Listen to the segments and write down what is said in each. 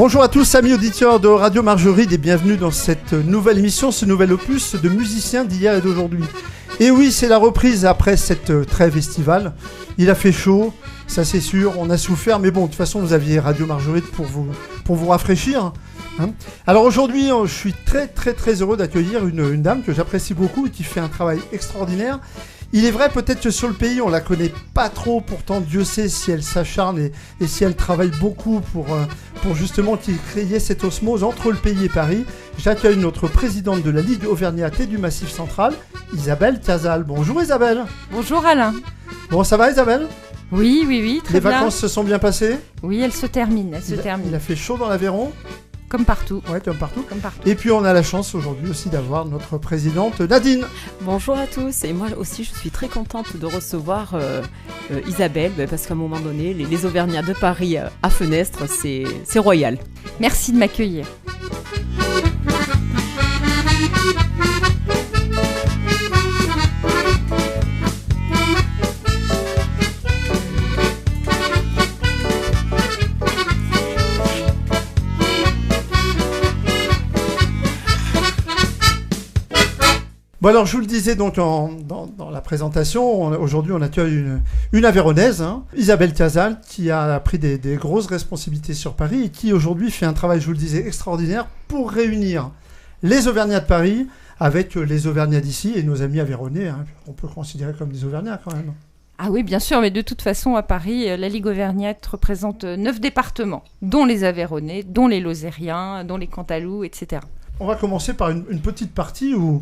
Bonjour à tous, amis auditeurs de Radio Margeride, et bienvenue dans cette nouvelle émission, ce nouvel opus de musiciens d'hier et d'aujourd'hui. Et oui, c'est la reprise après cette trêve estivale. Il a fait chaud, ça c'est sûr, on a souffert, mais bon, de toute façon, vous aviez Radio Margeride pour vous rafraîchir. Hein. Alors aujourd'hui, je suis très heureux d'accueillir une dame que j'apprécie beaucoup et qui fait un travail extraordinaire. Il est vrai, peut-être que sur le pays, on la connaît pas trop, pourtant Dieu sait si elle s'acharne et si elle travaille beaucoup pour justement créer cette osmose entre le pays et Paris. J'accueille notre présidente de la Ligue auvergnate et du Massif central, Isabelle Casal. Bonjour Isabelle. Bonjour Alain. Bon, ça va Isabelle ? Oui, très bien. Les vacances se sont bien passées ? Oui, elles se terminent, Il a fait chaud dans l'Aveyron ? Comme partout. Ouais, comme partout. Et puis on a la chance aujourd'hui aussi d'avoir notre présidente Nadine. Bonjour à tous, et moi aussi je suis très contente de recevoir Isabelle, parce qu'à un moment donné, les Auvergnats de Paris à Fenestre, c'est royal. Merci de m'accueillir. Bon alors je vous le disais donc dans la présentation, aujourd'hui on accueille une Aveyronnaise, hein, Isabelle Casal, qui a pris des grosses responsabilités sur Paris et qui aujourd'hui fait un travail, je vous le disais, extraordinaire pour réunir les Auvergnats de Paris avec les Auvergnats d'ici et nos amis aveyronnais, hein, on peut considérer comme des Auvergnats quand même. Ah oui, bien sûr, mais de toute façon, à Paris, la Ligue auvergnate représente 9 départements, dont les Aveyronnais, dont les Lozériens, dont les Cantalous, etc. On va commencer par une petite partie où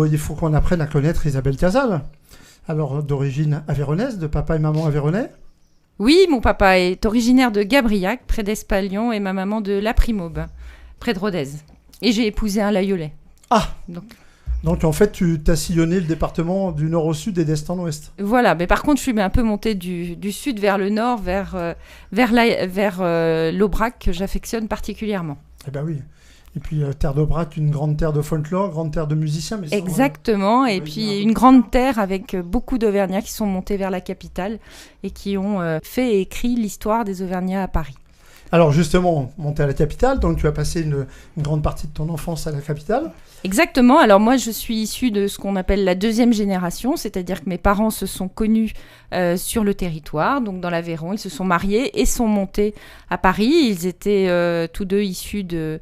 il faut qu'on apprenne à connaître Isabelle Casal. Alors, d'origine aveyronnaise, de papa et maman aveyronnais ? Oui, mon papa est originaire de Gabriac, près d'Espalion, et ma maman de La Primaube, près de Rodez. Et j'ai épousé un Laïolais. Ah ! Donc en fait, tu t'as sillonné le département du nord au sud et d'est en ouest. Voilà, mais par contre, je suis un peu montée du sud vers le nord, vers l'Aubrac, que j'affectionne particulièrement. Eh ben oui. Et puis, terre d'Aubrac, une grande terre de folklore, grande terre de musiciens. Mais exactement, et puis une grande terre avec beaucoup d'Auvergnats qui sont montés vers la capitale et qui ont fait et écrit l'histoire des Auvergnats à Paris. Alors justement, monter à la capitale, donc tu as passé une grande partie de ton enfance à la capitale. Exactement, alors moi je suis issue de ce qu'on appelle la deuxième génération, c'est-à-dire que mes parents se sont connus sur le territoire, donc dans l'Aveyron, ils se sont mariés et sont montés à Paris. Ils étaient tous deux issus de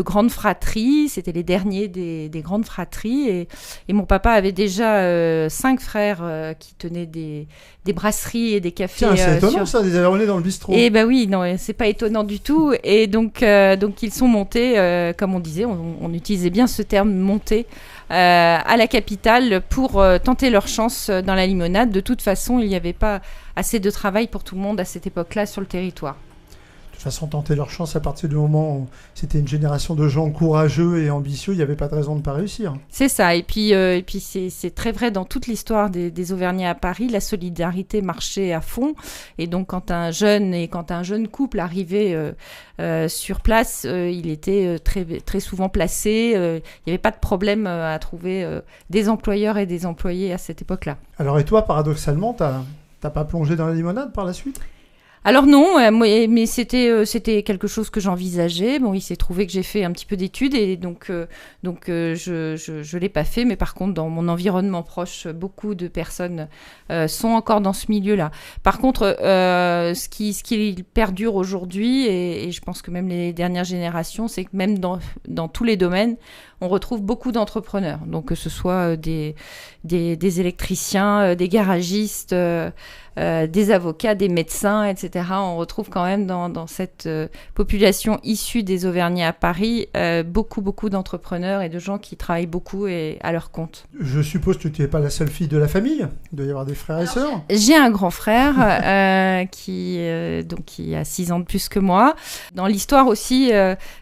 grandes fratries, c'était les derniers des grandes fratries, et mon papa avait déjà 5 frères qui tenaient des brasseries et des cafés. Tiens, c'est étonnant ça, des Aveyronnais dans le bistrot. Eh ben oui, non, c'est pas étonnant du tout, et donc ils sont montés, comme on disait, on utilisait bien ce terme monter à la capitale pour tenter leur chance dans la limonade. De toute façon, il n'y avait pas assez de travail pour tout le monde à cette époque-là sur le territoire. De toute façon, tenter leur chance à partir du moment où c'était une génération de gens courageux et ambitieux, il n'y avait pas de raison de ne pas réussir. C'est ça, et puis c'est très vrai dans toute l'histoire des Auvergnats à Paris, la solidarité marchait à fond, et donc quand un jeune couple arrivait sur place, il était très souvent placé, il n'y avait pas de problème à trouver des employeurs et des employés à cette époque-là. Alors et toi, paradoxalement, t'as pas plongé dans la limonade par la suite ? Alors non, mais c'était quelque chose que j'envisageais. Bon, il s'est trouvé que j'ai fait un petit peu d'études et donc je l'ai pas fait. Mais par contre, dans mon environnement proche, beaucoup de personnes sont encore dans ce milieu-là. Par contre, ce qui perdure aujourd'hui, et je pense que même les dernières générations, c'est que même dans tous les domaines, on retrouve beaucoup d'entrepreneurs. Donc que ce soit des électriciens, des garagistes, des avocats, des médecins, etc. On retrouve quand même dans cette population issue des Auvergnats à Paris beaucoup d'entrepreneurs et de gens qui travaillent beaucoup et à leur compte. Je suppose que tu n'es pas la seule fille de la famille. Il doit y avoir des frères et sœurs. J'ai un grand frère qui a 6 ans de plus que moi. Dans l'histoire aussi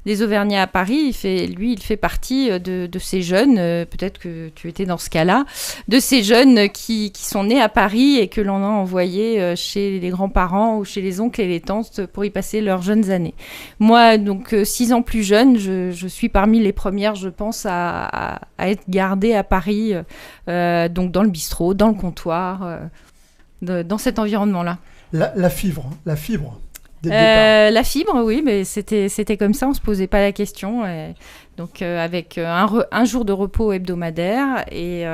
des Auvergnats à Paris, il fait partie de ces jeunes, peut-être que tu étais dans ce cas-là, de ces jeunes qui sont nés à Paris et que l'on a envoyés chez les grands-parents ou chez les oncles et les tantes pour y passer leurs jeunes années. Moi, donc 6 ans plus jeune, je suis parmi les premières, je pense, à être gardée à Paris, donc dans le bistrot, dans le comptoir, dans cet environnement-là. La fibre dès le départ. La fibre, oui, mais c'était comme ça, on se posait pas la question. Donc avec un jour de repos hebdomadaire et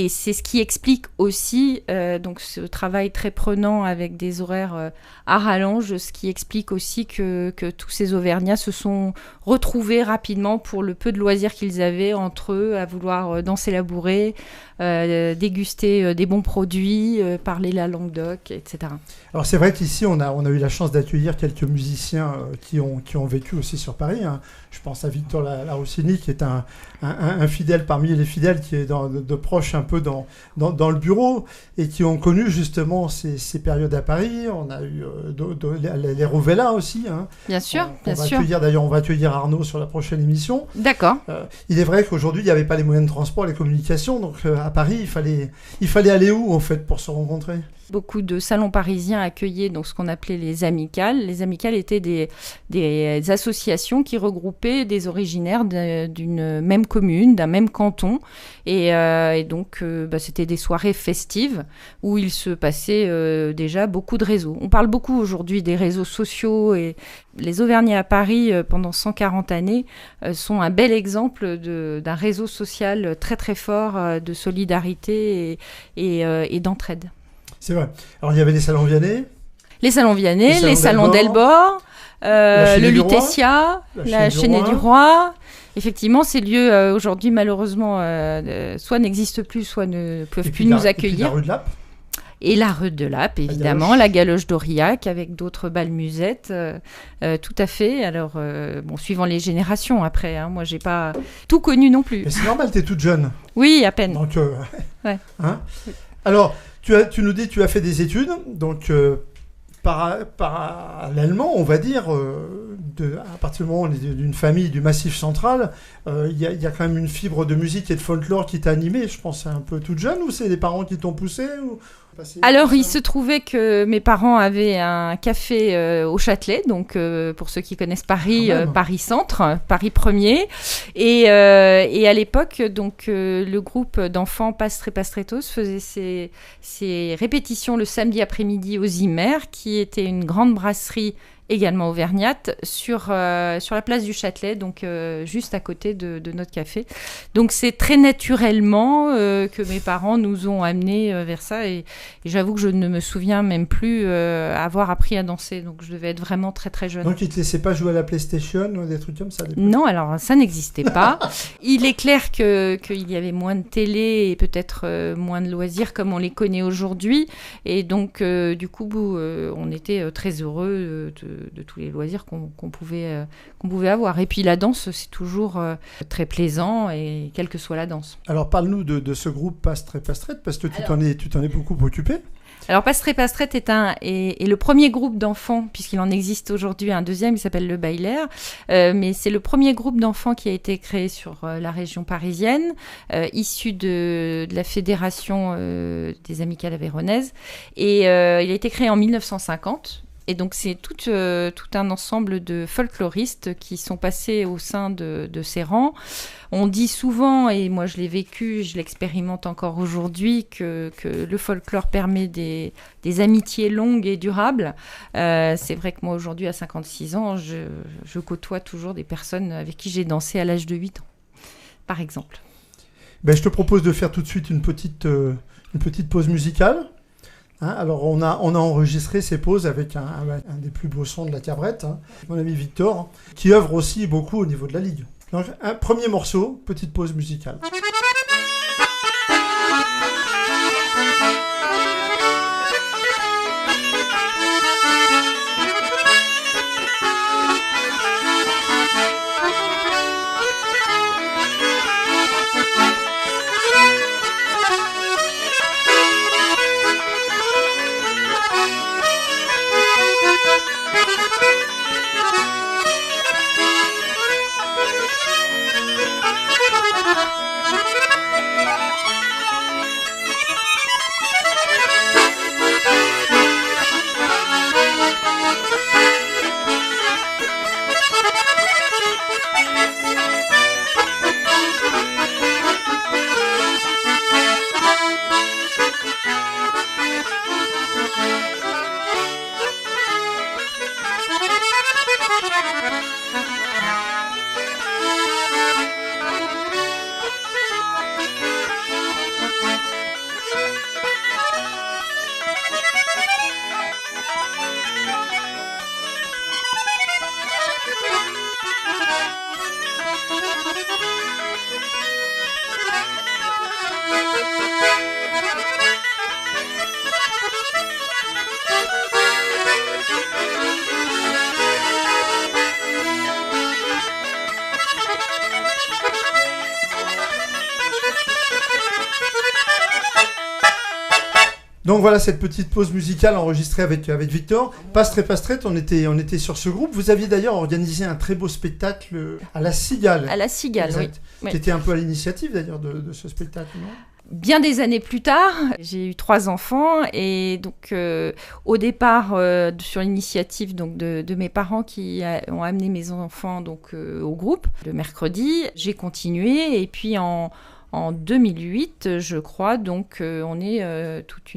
c'est ce qui explique aussi donc ce travail très prenant avec des horaires à rallonge, ce qui explique aussi que tous ces Auvergnats se sont retrouvés rapidement pour le peu de loisirs qu'ils avaient entre eux à vouloir danser la bourrée, déguster des bons produits, parler la langue d'oc, etc. Alors c'est vrai qu'ici on a eu la chance d'accueillir quelques musiciens qui ont vécu aussi sur Paris, hein. Je pense à Victor Laroussini qui est un fidèle parmi les fidèles qui est de proche un peu dans le bureau et qui ont connu justement ces périodes à Paris. On a eu les Rovella aussi, hein. Bien sûr, bien sûr. D'ailleurs, on va accueillir Arnaud sur la prochaine émission. D'accord. Il est vrai qu'aujourd'hui, il n'y avait pas les moyens de transport, les communications. Donc, à Paris, il fallait aller où, en fait, pour se rencontrer ? Beaucoup de salons parisiens accueillaient donc ce qu'on appelait les amicales. Les amicales étaient des associations qui regroupaient des originaires d'une même commune, d'un même canton. Et donc, c'était des soirées festives où il se passait déjà beaucoup de réseaux. On parle beaucoup aujourd'hui des réseaux sociaux et les Auvergnats à Paris, pendant 140 années, sont un bel exemple d'un réseau social très très fort de solidarité et d'entraide. C'est vrai. Alors, il y avait les salons Vianney. Les salons Vianney, les salons Delbord, le Lutetia, la Chênaie du Roi. Effectivement, ces lieux, aujourd'hui, malheureusement, soit n'existent plus, soit ne peuvent plus nous accueillir. Et la rue de Lappe. Et la rue de Lappe, évidemment, la galoche d'Aurillac, avec d'autres bals musettes. Tout à fait. Alors, suivant les générations, après, hein, moi, j'ai pas tout connu non plus. Mais c'est normal, t'es toute jeune. Oui, à peine. Donc, ouais. Hein alors, tu nous dis que tu as fait des études, donc parallèlement, on va dire, à partir du moment où on est d'une famille du Massif central, il y a quand même une fibre de musique et de folklore qui t'a animé, je pense, un peu toute jeune, ou c'est les parents qui t'ont poussé ou... Alors, il se trouvait que mes parents avaient un café au Châtelet, donc pour ceux qui connaissent Paris, Paris Centre, Paris 1er. Et à l'époque, donc le groupe d'enfants Pastre et Pastretos faisait ses répétitions le samedi après-midi aux Immers, qui était une grande brasserie également auvergnate, sur la place du Châtelet, donc juste à côté de notre café. Donc c'est très naturellement que mes parents nous ont amenés vers ça, et j'avoue que je ne me souviens même plus avoir appris à danser, donc je devais être vraiment très très jeune. Donc ils te laissaient pas jouer à la PlayStation ou des trucs comme ça? Non, alors ça n'existait pas. Il est clair qu'il y avait moins de télé et peut-être moins de loisirs comme on les connaît aujourd'hui, et donc du coup on était très heureux de tous les loisirs qu'on pouvait avoir. Et puis la danse, c'est toujours très plaisant, et quelle que soit la danse. Alors parle-nous de ce groupe Pastre et Pastrette, parce que tu t'en es beaucoup occupé. Alors Pastre et Pastrette est le premier groupe d'enfants, puisqu'il en existe aujourd'hui un deuxième, il s'appelle le Bailaire, mais c'est le premier groupe d'enfants qui a été créé sur la région parisienne, issu de la fédération des Amicales Aveyronnaises, et il a été créé en 1950. Et donc, c'est tout un ensemble de folkloristes qui sont passés au sein de ces rangs. On dit souvent, et moi je l'ai vécu, je l'expérimente encore aujourd'hui, que le folklore permet des amitiés longues et durables. C'est vrai que moi, aujourd'hui, à 56 ans, je côtoie toujours des personnes avec qui j'ai dansé à l'âge de 8 ans, par exemple. Je te propose de faire tout de suite une petite pause musicale. Alors, on a enregistré ces pauses avec un des plus beaux sons de la cabrette, mon ami Victor, qui œuvre aussi beaucoup au niveau de la Ligue. Donc, un premier morceau, petite pause musicale. Donc voilà cette petite pause musicale enregistrée avec Victor. Pastrette, on était sur ce groupe. Vous aviez d'ailleurs organisé un très beau spectacle à la Cigale. À la Cigale, exact. Oui. Qui était un peu à l'initiative d'ailleurs de ce spectacle, non ? Bien des années plus tard, j'ai eu 3 enfants et donc au départ sur l'initiative donc de mes parents qui ont amené mes enfants donc au groupe le mercredi, j'ai continué et puis en 2008, je crois, donc on est toute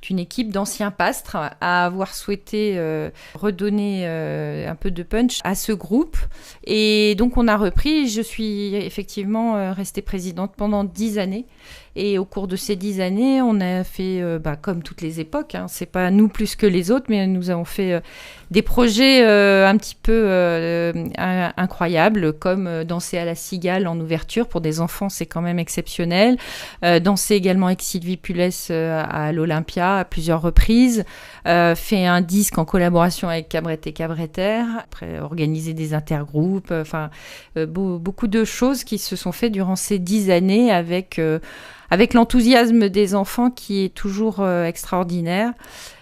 une équipe d'anciens pastres à avoir souhaité redonner un peu de punch à ce groupe. Et donc on a repris, je suis effectivement restée présidente pendant 10 années. Et au cours de ces 10 années, on a fait, comme toutes les époques, hein, c'est pas nous plus que les autres, mais nous avons fait des projets un petit peu incroyables, comme danser à la Cigale en ouverture. Pour des enfants, c'est quand même exceptionnel. Danser également avec Sylvie Pulès à l'Olympia à plusieurs reprises. Fait un disque en collaboration avec Cabret et Cabreter. Après, organiser des intergroupes. Beaucoup de choses qui se sont faites durant ces 10 années avec l'enthousiasme des enfants qui est toujours extraordinaire.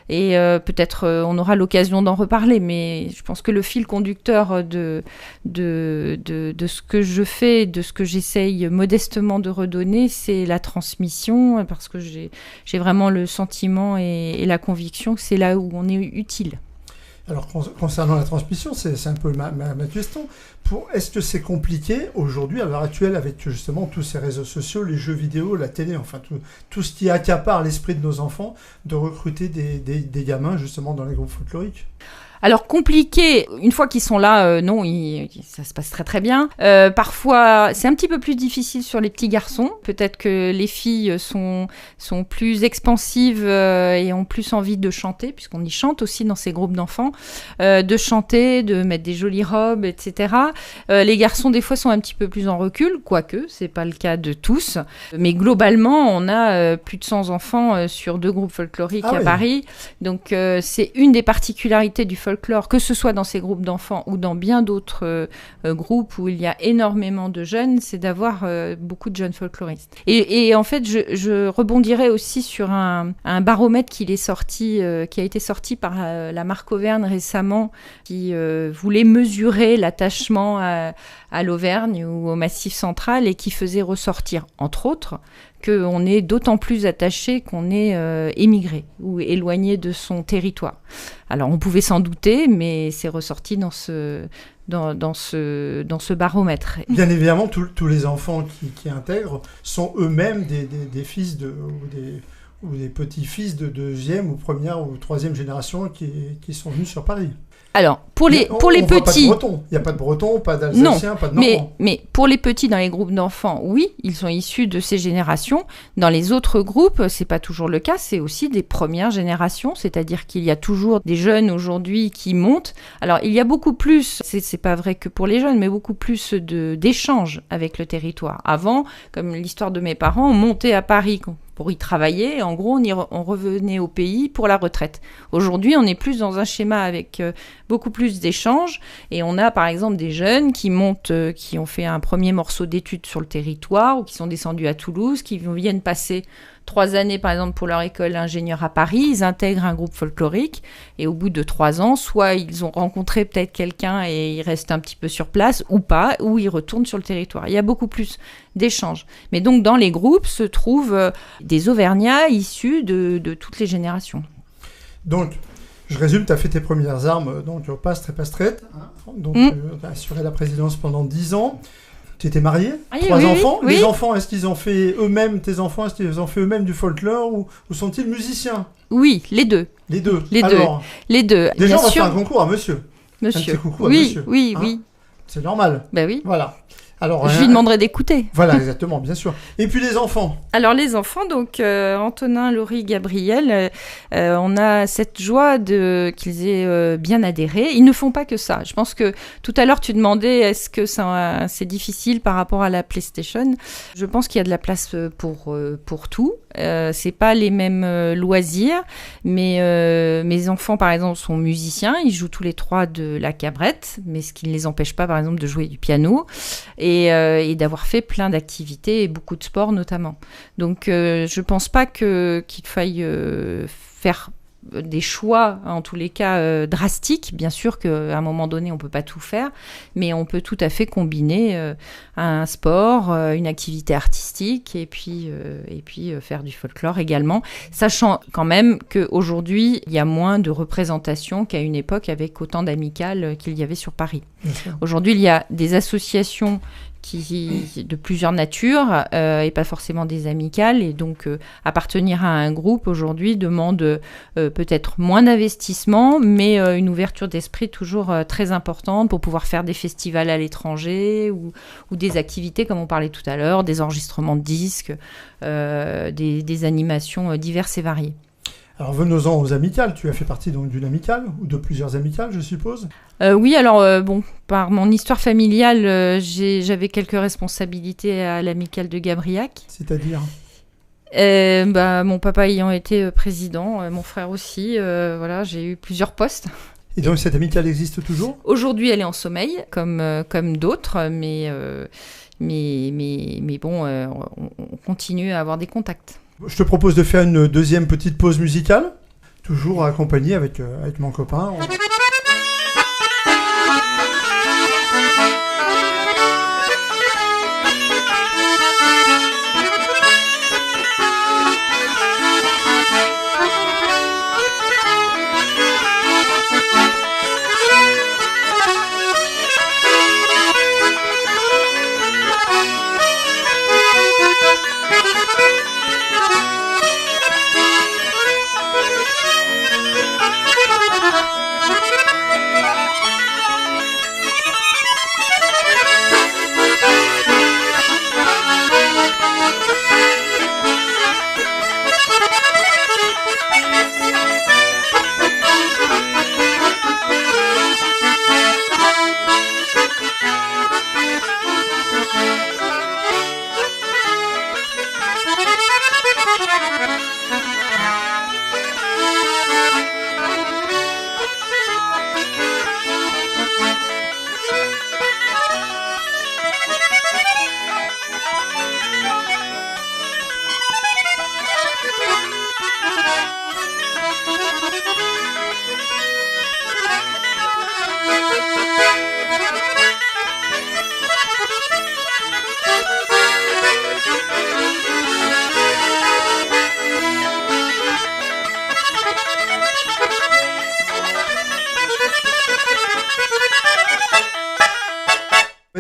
Et peut-être on aura l'occasion d'en reparler, mais je pense que le fil conducteur de ce que je fais, de ce que j'essaye modestement de redonner, c'est la transmission, parce que j'ai vraiment le sentiment et la conviction que c'est là où on est utile. Alors, concernant la transmission, c'est un peu ma question. Est-ce que c'est compliqué aujourd'hui, à l'heure actuelle, avec justement tous ces réseaux sociaux, les jeux vidéo, la télé, enfin tout ce qui accapare l'esprit de nos enfants, de recruter des gamins justement dans les groupes folkloriques ? Alors compliqué, une fois qu'ils sont là, non, ça se passe très très bien. Parfois, c'est un petit peu plus difficile sur les petits garçons. Peut-être que les filles sont plus expansives et ont plus envie de chanter, puisqu'on y chante aussi dans ces groupes d'enfants, de chanter, de mettre des jolies robes, etc. Les garçons, des fois, sont un petit peu plus en recul, quoique, c'est pas le cas de tous. Mais globalement, on a plus de 100 enfants sur 2 groupes folkloriques à Paris. Donc, c'est une des particularités du folklore, que ce soit dans ces groupes d'enfants ou dans bien d'autres groupes où il y a énormément de jeunes, c'est d'avoir beaucoup de jeunes folkloristes. Et en fait, je rebondirai aussi sur un baromètre qui a été sorti par la marque Auvergne récemment, qui voulait mesurer l'attachement à l'Auvergne ou au Massif central et qui faisait ressortir, entre autres, qu'on est d'autant plus attaché qu'on est émigré ou éloigné de son territoire. Alors on pouvait s'en douter, mais c'est ressorti dans ce baromètre. Bien évidemment, tous les enfants qui intègrent sont eux-mêmes des fils ou des petits-fils de 2e ou 1re ou 3e génération qui sont venus sur Paris. Alors, pour les petits... Il n'y a pas de Bretons, pas d'Alsaciens, pas de Normands. Mais pour les petits dans les groupes d'enfants, oui, ils sont issus de ces générations. Dans les autres groupes, c'est pas toujours le cas, c'est aussi des premières générations, c'est-à-dire qu'il y a toujours des jeunes aujourd'hui qui montent. Alors, il y a beaucoup plus, c'est pas vrai que pour les jeunes, mais beaucoup plus d'échanges avec le territoire. Avant, comme l'histoire de mes parents, on montait à Paris pour y travailler. En gros, on revenait au pays pour la retraite. Aujourd'hui, on est plus dans un schéma avec beaucoup plus d'échanges. Et on a, par exemple, des jeunes qui montent, qui ont fait un premier morceau d'études sur le territoire ou qui sont descendus à Toulouse, qui viennent passer 3 années, par exemple, pour leur école d'ingénieur à Paris. Ils intègrent un groupe folklorique et au bout de 3 ans, soit ils ont rencontré peut-être quelqu'un et ils restent un petit peu sur place ou pas, ou ils retournent sur le territoire. Il y a beaucoup plus d'échanges. Mais donc, dans les groupes se trouvent des Auvergnats issus de toutes les générations. Donc, je résume, tu as fait tes premières armes donc, au Pastre et Pastrette. Donc, tu as assuré la présidence pendant 10 ans. Tu étais mariée, 3 enfants. Oui. Les enfants, est-ce qu'ils ont fait eux-mêmes, tes enfants, est-ce qu'ils ont fait eux-mêmes du folklore ou sont-ils musiciens ? Oui, les deux. Les deux. Alors, les deux. Déjà, bien on va sûr. faire un concours à monsieur. Monsieur. Un petit coucou à monsieur. Oui. C'est normal. Ben oui. Voilà. Alors, Je lui demanderai d'écouter. Voilà, exactement, bien sûr. Et puis les enfants. Alors les enfants, donc Antonin, Laurie, Gabriel, on a cette joie qu'ils aient bien adhéré. Ils ne font pas que ça. Je pense que tout à l'heure tu demandais est-ce que c'est difficile par rapport à la PlayStation. Je pense qu'il y a de la place pour tout. C'est pas les mêmes loisirs, mais mes enfants par exemple sont musiciens. Ils jouent tous les trois de la cabrette, mais ce qui ne les empêche pas par exemple de jouer du piano. Et d'avoir fait plein d'activités et beaucoup de sport notamment. Donc je pense pas qu'il faille faire des choix, en tous les cas drastiques. Bien sûr qu'à un moment donné, on peut pas tout faire, mais on peut tout à fait combiner un sport, une activité artistique et puis faire du folklore également, sachant quand même qu'aujourd'hui, il y a moins de représentations qu'à une époque avec autant d'amicales qu'il y avait sur Paris. Aujourd'hui, il y a des associations de plusieurs natures et pas forcément des amicales, et donc appartenir à un groupe aujourd'hui demande peut-être moins d'investissement, mais une ouverture d'esprit toujours très importante pour pouvoir faire des festivals à l'étranger ou des activités comme on parlait tout à l'heure, des enregistrements de disques, des animations diverses et variées. Alors venons-en aux amicales. Tu as fait partie donc d'une amicale ou de plusieurs amicales, je suppose? Oui, alors par mon histoire familiale, j'avais quelques responsabilités à l'amicale de Gabriac. C'est-à-dire? Mon papa ayant été président, mon frère aussi, voilà, j'ai eu plusieurs postes. Et donc cette amicale existe toujours? Aujourd'hui, elle est en sommeil, comme d'autres, mais bon, on continue à avoir des contacts. Je te propose de faire une deuxième petite pause musicale, toujours accompagnée avec mon copain.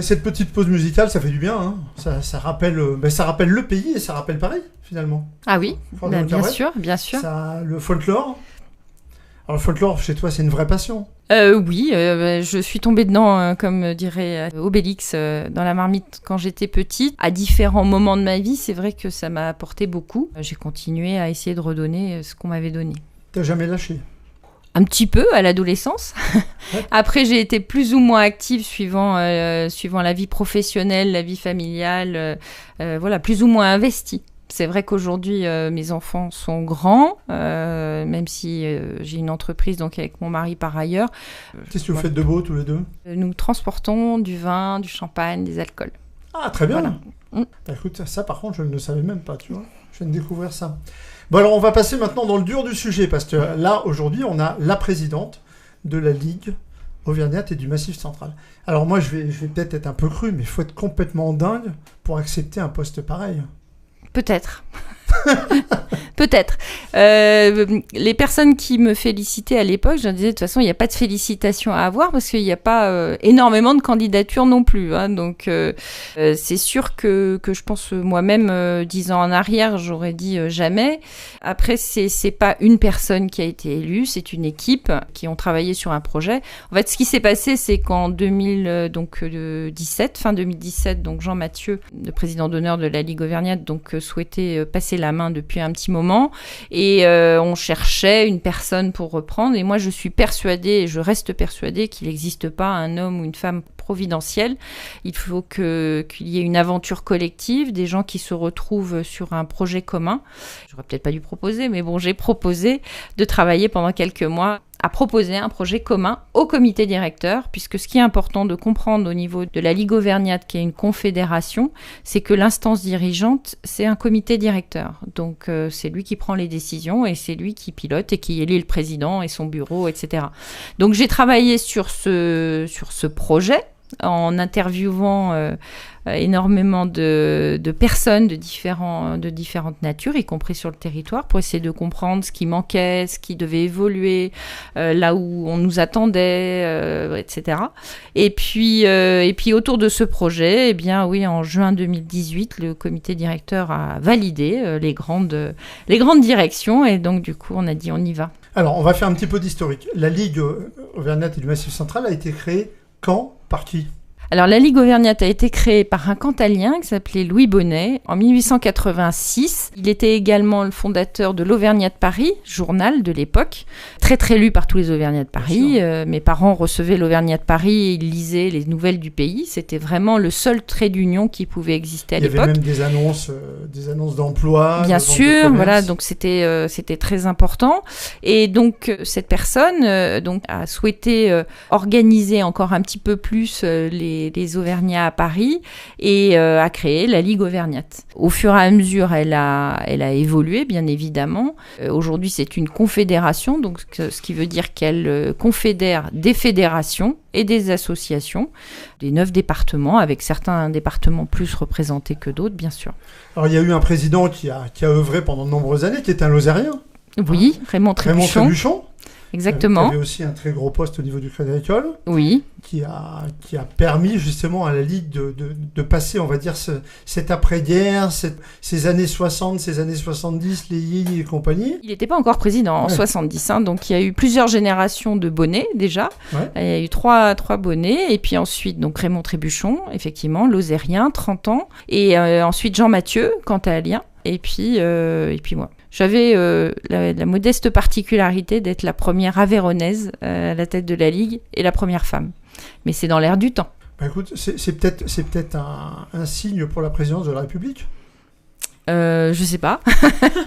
Cette petite pause musicale, ça fait du bien, hein. Ça rappelle le pays et ça rappelle Paris, finalement. Ah oui, bien sûr, bien sûr. Le folklore. Alors le folklore, chez toi, c'est une vraie passion. Oui, je suis tombée dedans, comme dirait Obélix, dans la marmite quand j'étais petite. À différents moments de ma vie, c'est vrai que ça m'a apporté beaucoup. J'ai continué à essayer de redonner ce qu'on m'avait donné. T'as jamais lâché? Un petit peu à l'adolescence. Ouais. Après, j'ai été plus ou moins active suivant la vie professionnelle, la vie familiale, voilà, plus ou moins investie. C'est vrai qu'aujourd'hui, mes enfants sont grands, même si j'ai une entreprise donc avec mon mari par ailleurs. Qu'est-ce que vous faites de beau tous les deux? Nous transportons du vin, du champagne, des alcools. Ah, très bien. Voilà. Bah, écoute, ça par contre, je ne le savais même pas, tu vois. Je viens de découvrir ça. Bon, alors on va passer maintenant dans le dur du sujet, parce que là, aujourd'hui, on a la présidente de la Ligue auvergnate et du Massif central. Alors moi, je vais peut-être être un peu cru, mais il faut être complètement dingue pour accepter un poste pareil. Peut-être. Peut-être. Les personnes qui me félicitaient à l'époque, je leur disais de toute façon, il n'y a pas de félicitations à avoir parce qu'il n'y a pas énormément de candidatures non plus. Hein. Donc, c'est sûr que je pense moi-même, 10 ans en arrière, j'aurais dit jamais. Après, c'est pas une personne qui a été élue, c'est une équipe qui ont travaillé sur un projet. En fait, ce qui s'est passé, c'est qu'en 2017, fin 2017, donc Jean Mathieu, le président d'honneur de la Ligue Auvergnate, donc souhaitait passer la main depuis un petit moment et on cherchait une personne pour reprendre. Et moi, je suis persuadée, et je reste persuadée qu'il n'existe pas un homme ou une femme providentiel. Il faut qu'il y ait une aventure collective, des gens qui se retrouvent sur un projet commun. J'aurais peut-être pas dû proposer, mais bon, j'ai proposé de travailler pendant quelques mois à proposer un projet commun au comité directeur, puisque ce qui est important de comprendre au niveau de la Ligue Auvergnate, qui est une confédération, c'est que l'instance dirigeante, c'est un comité directeur. Donc, c'est lui qui prend les décisions et c'est lui qui pilote et qui élit le président et son bureau, etc. Donc, j'ai travaillé sur ce projet en interviewant énormément de personnes de différentes natures, y compris sur le territoire, pour essayer de comprendre ce qui manquait, ce qui devait évoluer, là où on nous attendait, etc. Et puis autour de ce projet, eh bien oui, en juin 2018, le comité directeur a validé les grandes directions, et donc du coup, on a dit on y va. Alors, on va faire un petit peu d'historique. La Ligue Auvergnate et du Massif Central a été créée quand ? Par qui ? Alors, la Ligue Auvergnate a été créée par un Cantalien qui s'appelait Louis Bonnet en 1886. Il était également le fondateur de l'Auvergnat de Paris, journal de l'époque, très très lu par tous les Auvergnats de Paris. Mes parents recevaient l'Auvergnat de Paris et ils lisaient les nouvelles du pays. C'était vraiment le seul trait d'union qui pouvait exister à l'époque. Il y avait même des annonces d'emploi. Bien sûr, voilà, donc c'était très important. Et donc, cette personne a souhaité organiser encore un petit peu plus les Auvergnats à Paris et a créé la Ligue Auvergnate. Au fur et à mesure, elle a évolué, bien évidemment. Aujourd'hui, c'est une confédération, donc ce qui veut dire qu'elle confédère des fédérations et des associations, des 9 départements, avec certains départements plus représentés que d'autres, bien sûr. Alors, il y a eu un président qui a œuvré pendant de nombreuses années, qui est un Lozérien. Oui, Raymond Trébuchon. Exactement. Qui avait aussi un très gros poste au niveau du Crédit Agricole. Oui. Qui a permis justement à la Ligue de passer, on va dire, cette après-guerre, ces années 60, ces années 70, les Yéyé et compagnie. Il n'était pas encore président en 70, hein, donc il y a eu plusieurs générations de Bonnet déjà. Ouais. Il y a eu trois Bonnets, et puis ensuite donc Raymond Trébuchon, effectivement, Lozérien, 30 ans, et ensuite Jean Mathieu, cantalien, et puis moi. J'avais la modeste particularité d'être la première Aveyronnaise à la tête de la Ligue et la première femme. Mais c'est dans l'air du temps. Bah écoute, c'est peut-être un signe pour la présidence de la République. Je sais pas.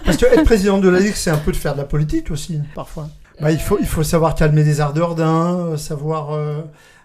Parce que être président de la Ligue, c'est un peu de faire de la politique aussi, parfois. Bah, il faut savoir calmer des ardeurs d'un, savoir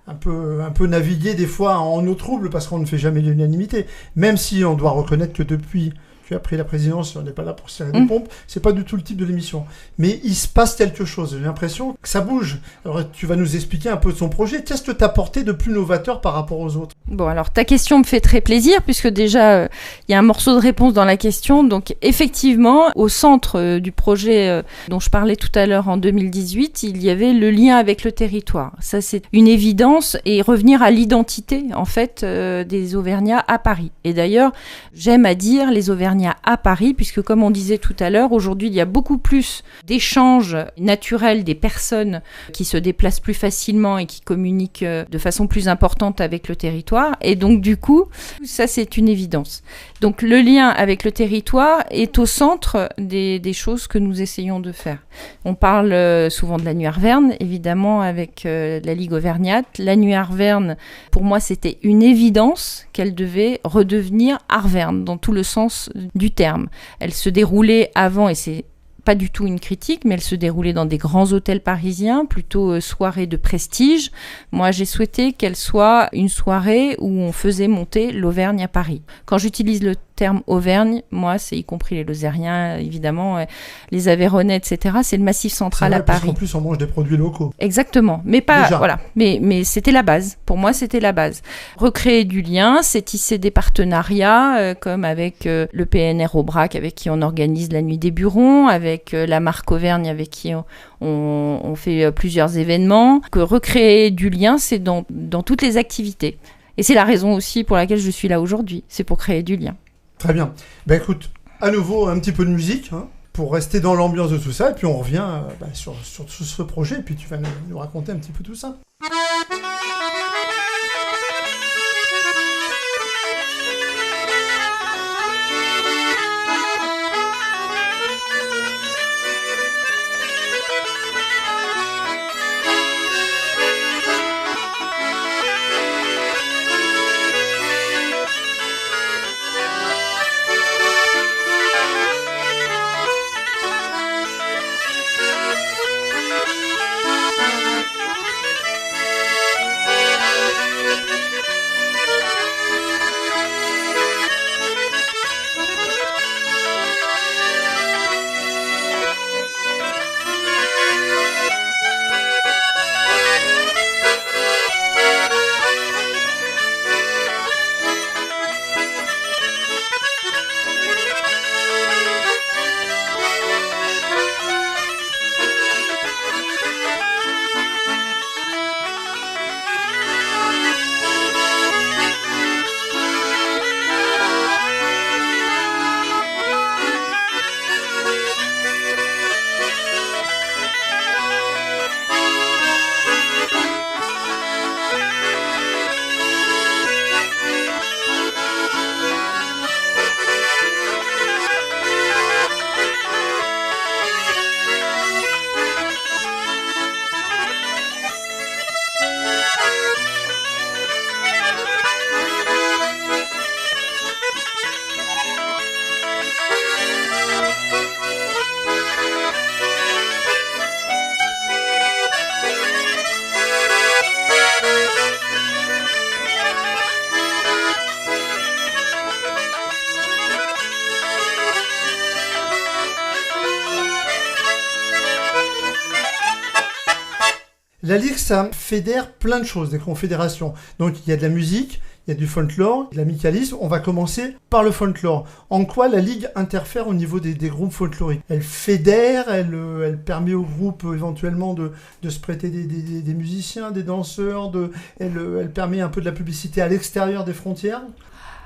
un peu naviguer des fois en eau trouble, parce qu'on ne fait jamais l'unanimité. Même si on doit reconnaître que depuis tu as pris la présidence, on n'est pas là pour serrer des pompes, c'est pas du tout le type de l'émission. Mais il se passe quelque chose, j'ai l'impression que ça bouge. Alors tu vas nous expliquer un peu de son projet. Qu'est-ce que tu as apporté de plus novateur par rapport aux autres ? Bon, alors ta question me fait très plaisir, puisque déjà, il y a un morceau de réponse dans la question. Donc effectivement, au centre du projet dont je parlais tout à l'heure en 2018, il y avait le lien avec le territoire. Ça, c'est une évidence, et revenir à l'identité, en fait, des Auvergnats à Paris. Et d'ailleurs, j'aime à dire les Auvergnats à Paris, puisque comme on disait tout à l'heure, aujourd'hui il y a beaucoup plus d'échanges naturels des personnes qui se déplacent plus facilement et qui communiquent de façon plus importante avec le territoire, et donc du coup ça c'est une évidence. Donc le lien avec le territoire est au centre des choses que nous essayons de faire. On parle souvent de la nuit Arverne, évidemment, avec la Ligue Auvergnate. La nuit Arverne, pour moi, c'était une évidence qu'elle devait redevenir Arverne, dans tout le sens du terme. Elle se déroulait avant, et c'est pas du tout une critique, mais elle se déroulait dans des grands hôtels parisiens, plutôt soirée de prestige. Moi, j'ai souhaité qu'elle soit une soirée où on faisait monter l'Auvergne à Paris. Quand j'utilise le terme Auvergne, moi, c'est y compris les Lozériens, évidemment, les Aveyronnais, etc. C'est le Massif central c'est vrai, à Paris. Parce qu'en plus, on mange des produits locaux. Exactement, mais pas Déjà. voilà, mais c'était la base. Pour moi, c'était la base. Recréer du lien, c'est tisser des partenariats, comme avec le PNR Aubrac, avec qui on organise la nuit des Burons, avec la marque Auvergne, avec qui on fait plusieurs événements. Que recréer du lien, c'est dans toutes les activités. Et c'est la raison aussi pour laquelle je suis là aujourd'hui. C'est pour créer du lien. Très bien. Ben écoute, à nouveau, un petit peu de musique, hein, pour rester dans l'ambiance de tout ça, et puis on revient sur ce projet, et puis tu vas nous raconter un petit peu tout ça. La Ligue, ça fédère plein de choses, des confédérations. Donc il y a de la musique, il y a du folklore, de l'amicalisme. On va commencer par le folklore. En quoi la Ligue interfère au niveau des groupes folkloriques? Elle fédère, elle permet aux groupes éventuellement de se prêter des musiciens, des danseurs, elle permet un peu de la publicité à l'extérieur des frontières.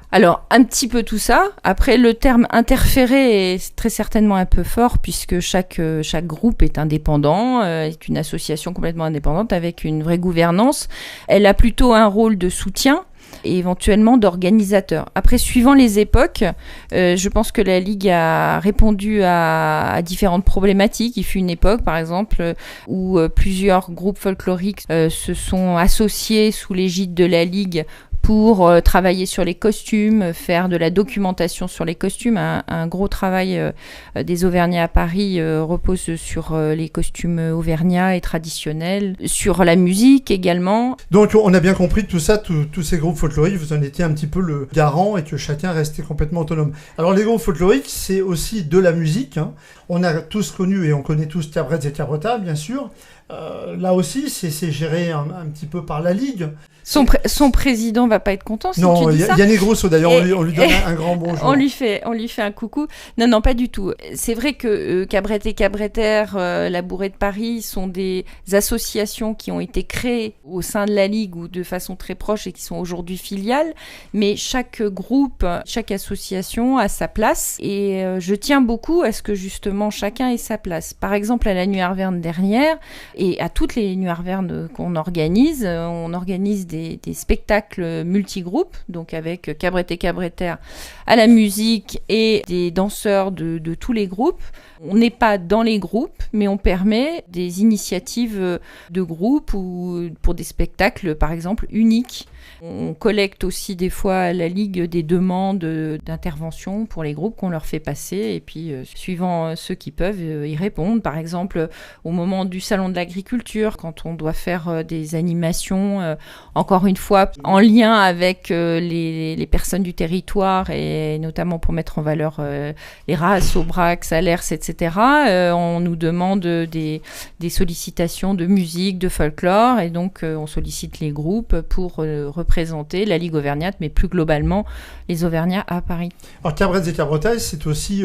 Alors, un petit peu tout ça. Après, le terme interférer est très certainement un peu fort puisque chaque groupe est indépendant, est une association complètement indépendante avec une vraie gouvernance. Elle a plutôt un rôle de soutien et éventuellement d'organisateur. Après, suivant les époques, je pense que la Ligue a répondu à différentes problématiques. Il fut une époque, par exemple, où plusieurs groupes folkloriques se sont associés sous l'égide de la Ligue pour travailler sur les costumes, faire de la documentation sur les costumes. Un gros travail des Auvergnats à Paris repose sur les costumes auvergnats et traditionnels, sur la musique également. Donc on a bien compris que tout ça, tous ces groupes folkloriques, vous en étiez un petit peu le garant et que chacun restait complètement autonome. Alors les groupes folkloriques, c'est aussi de la musique, hein. On a tous connu et on connaît tous Tiabrets et Tiabretta, bien sûr. Là aussi, c'est géré un petit peu par la Ligue. Son président va pas être content si non, tu dis ça. Non, Yannick Grosso d'ailleurs, on lui donne un grand bonjour. On lui fait un coucou. Non, pas du tout. C'est vrai que Cabret et Cabretter, la Bourrée de Paris, sont des associations qui ont été créées au sein de la Ligue ou de façon très proche et qui sont aujourd'hui filiales. Mais chaque groupe, chaque association a sa place et je tiens beaucoup à ce que justement chacun ait sa place. Par exemple, à la Nuit Arverne dernière et à toutes les Nuits Arvernes qu'on organise, on organise des spectacles multigroupes, donc avec Cabret et Cabretter à la musique et des danseurs de tous les groupes. On n'est pas dans les groupes, mais on permet des initiatives de groupe ou pour des spectacles, par exemple, uniques. On collecte aussi des fois à la Ligue des demandes d'intervention pour les groupes qu'on leur fait passer et puis suivant ceux qui peuvent y répondre. Par exemple, au moment du Salon de l'Agriculture, quand on doit faire des animations, encore une fois, en lien avec les personnes du territoire et notamment pour mettre en valeur les races, Aubrac, Salers, etc. On nous demande des sollicitations de musique, de folklore et donc on sollicite les groupes pour représenter la Ligue Auvergnate, mais plus globalement les Auvergnats à Paris. Alors Cabrettes et Cabretailles, c'est aussi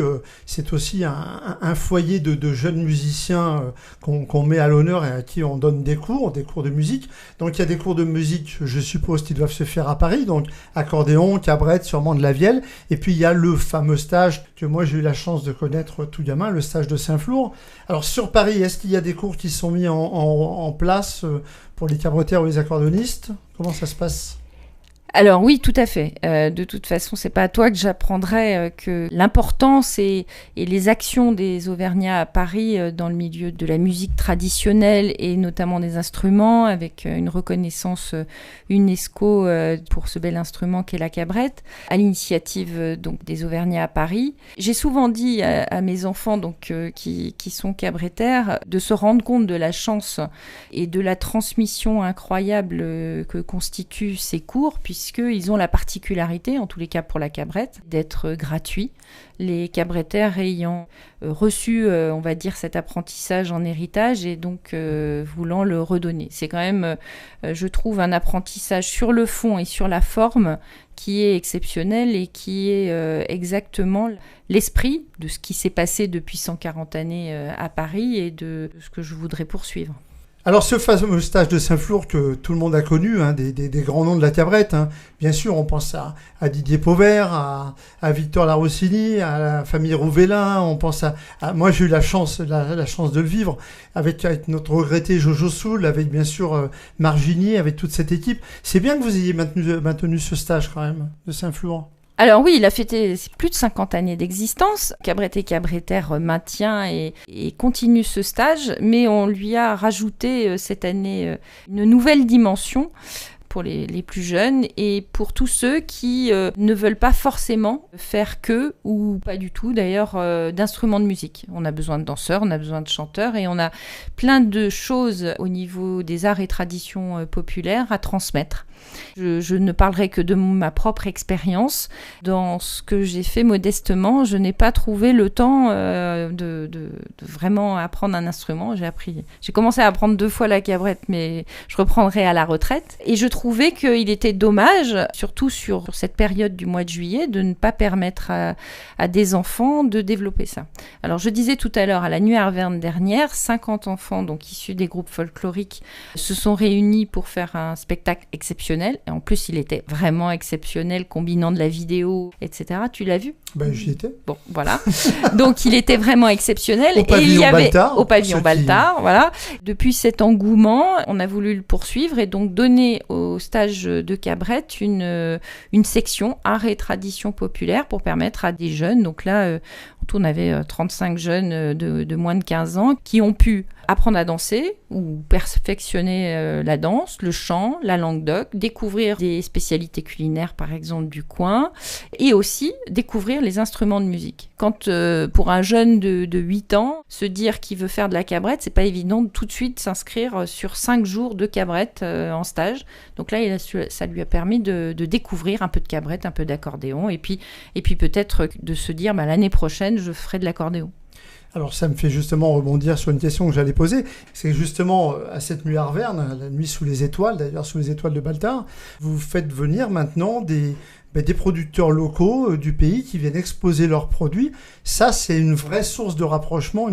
un foyer de jeunes musiciens qu'on met à l'honneur et à qui on donne des cours de musique. Donc il y a des cours de musique, je suppose, qui doivent se faire à Paris, donc accordéon, cabrette, sûrement de la vielle. Et puis il y a le fameux stage que moi j'ai eu la chance de connaître tout gamin, le stage de Saint-Flour. Alors sur Paris, est-ce qu'il y a des cours qui sont mis en place pour les cabretières ou les accordéonistes? Comment ça se passe? Alors oui, tout à fait. De toute façon, c'est pas à toi que j'apprendrai que l'importance et les actions des Auvergnats à Paris dans le milieu de la musique traditionnelle et notamment des instruments, avec une reconnaissance UNESCO pour ce bel instrument qu'est la cabrette, à l'initiative donc des Auvergnats à Paris. J'ai souvent dit à mes enfants donc qui sont cabrettaires de se rendre compte de la chance et de la transmission incroyable que constituent ces cours, puisqu'ils ont la particularité, en tous les cas pour la cabrette, d'être gratuits. Les cabrettaires ayant reçu, on va dire, cet apprentissage en héritage et donc voulant le redonner. C'est quand même, je trouve, un apprentissage sur le fond et sur la forme qui est exceptionnel et qui est exactement l'esprit de ce qui s'est passé depuis 140 années à Paris et de ce que je voudrais poursuivre. Alors ce fameux stage de Saint-Flour que tout le monde a connu, des grands noms de la cabrette, bien sûr on pense à Didier Pauvert, à Victor Larossini, à la famille Rouvelin, on pense à moi j'ai eu la chance de le vivre avec notre regretté Jojo Soul, avec bien sûr Marginier, avec toute cette équipe. C'est bien que vous ayez maintenu ce stage quand même de Saint-Flour. Alors oui, il a fêté plus de 50 années d'existence. Cabrette et Cabrettaire maintient et continue ce stage, mais on lui a rajouté cette année une nouvelle dimension pour les plus jeunes et pour tous ceux qui ne veulent pas forcément faire que, ou pas du tout d'ailleurs, d'instruments de musique. On a besoin de danseurs, on a besoin de chanteurs et on a plein de choses au niveau des arts et traditions populaires à transmettre. Je ne parlerai que de ma propre expérience. Dans ce que j'ai fait modestement, je n'ai pas trouvé le temps de vraiment apprendre un instrument. J'ai commencé à apprendre 2 fois la cabrette, mais je reprendrai à la retraite. Et je trouvais qu'il était dommage, surtout sur cette période du mois de juillet, de ne pas permettre à des enfants de développer ça. Alors je disais tout à l'heure, à la Nuit Arverne dernière, 50 enfants donc issus des groupes folkloriques se sont réunis pour faire un spectacle exceptionnel. Et en plus, il était vraiment exceptionnel, combinant de la vidéo, etc. Tu l'as vu? J'y étais. Bon, voilà. Donc, il était vraiment exceptionnel. Au pavillon Baltard, voilà. Depuis cet engouement, on a voulu le poursuivre et donc donner au stage de cabrette une section art et tradition populaire pour permettre à des jeunes, donc là, en tout, on avait 35 jeunes de moins de 15 ans qui ont pu apprendre à danser ou perfectionner la danse, le chant, la langue d'oc, découvrir des spécialités culinaires par exemple du coin et aussi découvrir les instruments de musique. Quand pour un jeune de 8 ans, se dire qu'il veut faire de la cabrette, c'est pas évident de tout de suite s'inscrire sur 5 jours de cabrette en stage. Donc là, ça lui a permis de découvrir un peu de cabrette, un peu d'accordéon et puis peut-être de se dire l'année prochaine, je ferai de l'accordéon. Alors ça me fait justement rebondir sur une question que j'allais poser. C'est justement à cette Nuit Arverne, la nuit sous les étoiles, d'ailleurs sous les étoiles de Baltard, vous faites venir maintenant des producteurs locaux du pays qui viennent exposer leurs produits. Ça, c'est une vraie source de rapprochement,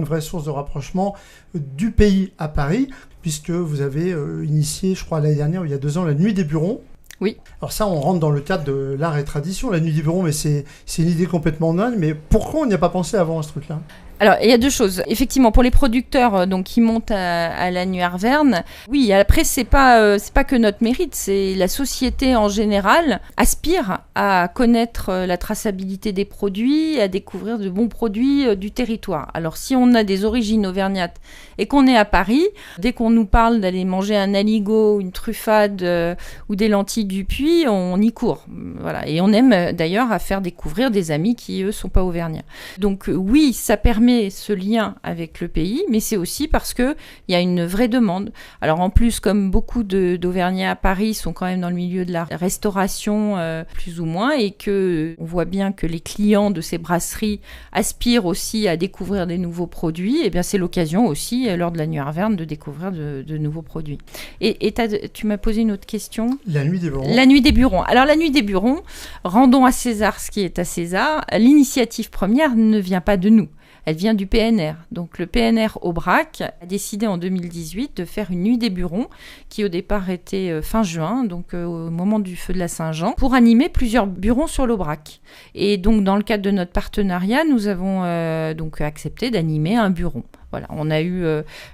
du pays à Paris, puisque vous avez initié, je crois l'année dernière, il y a 2 ans, la Nuit des Burons. Oui. Alors ça, on rentre dans le cadre de l'art et tradition, la Nuit des Burons, mais c'est une idée complètement dingue. Mais pourquoi on n'y a pas pensé avant, ce truc-là ? Alors, il y a deux choses. Effectivement, pour les producteurs donc qui montent à l'annuaire Verne, oui, après, c'est pas que notre mérite, c'est la société en général aspire à connaître la traçabilité des produits, à découvrir de bons produits du territoire. Alors, si on a des origines auvergnates et qu'on est à Paris, dès qu'on nous parle d'aller manger un aligot, une truffade ou des lentilles du Puy, on y court. Voilà. Et on aime d'ailleurs à faire découvrir des amis qui, eux, sont pas auvergnats. Donc, oui, ça permet ce lien avec le pays, mais c'est aussi parce qu'il y a une vraie demande. Alors en plus, comme beaucoup d'Auvergnats à Paris sont quand même dans le milieu de la restauration, plus ou moins, et qu'on voit bien que les clients de ces brasseries aspirent aussi à découvrir des nouveaux produits, et bien c'est l'occasion aussi, lors de l'annuaire Verne, de découvrir de nouveaux produits. Et tu m'as posé une autre question ? La nuit des burons. La nuit des burons. Alors la nuit des burons, rendons à César ce qui est à César. L'initiative première ne vient pas de nous. Elle vient du PNR. Donc le PNR Aubrac a décidé en 2018 de faire une nuit des burons qui au départ était fin juin, donc au moment du feu de la Saint-Jean, pour animer plusieurs burons sur l'Aubrac. Et donc dans le cadre de notre partenariat, nous avons donc accepté d'animer un buron. Voilà, on a eu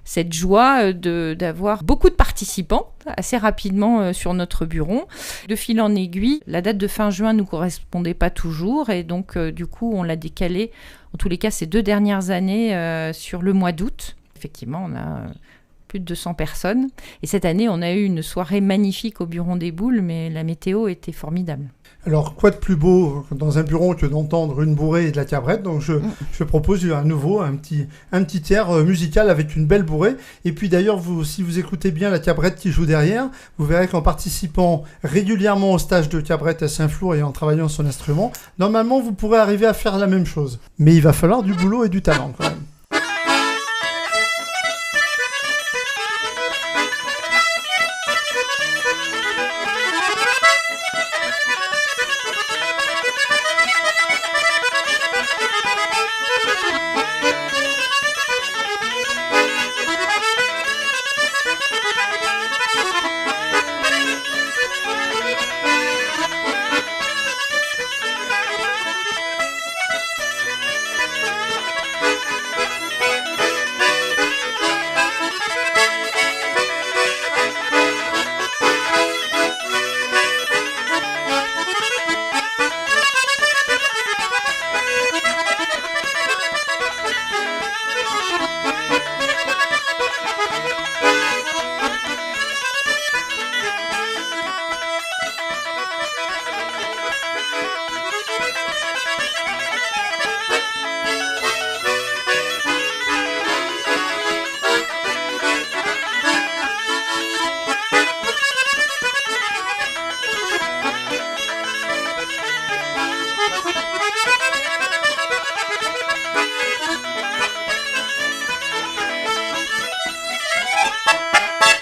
cette joie d'avoir beaucoup de participants assez rapidement sur notre buron. De fil en aiguille, la date de fin juin ne nous correspondait pas toujours et donc du coup on l'a décalé, en tous les cas ces 2 dernières années, sur le mois d'août. Effectivement, on a plus de 200 personnes et cette année on a eu une soirée magnifique au Buron des Boules, mais la météo était formidable. Alors, quoi de plus beau dans un buron que d'entendre une bourrée et de la cabrette. Donc, je propose à nouveau un petit air musical avec une belle bourrée. Et puis d'ailleurs, si vous écoutez bien la cabrette qui joue derrière, vous verrez qu'en participant régulièrement au stage de cabrette à Saint-Flour et en travaillant son instrument, normalement, vous pourrez arriver à faire la même chose. Mais il va falloir du boulot et du talent quand même.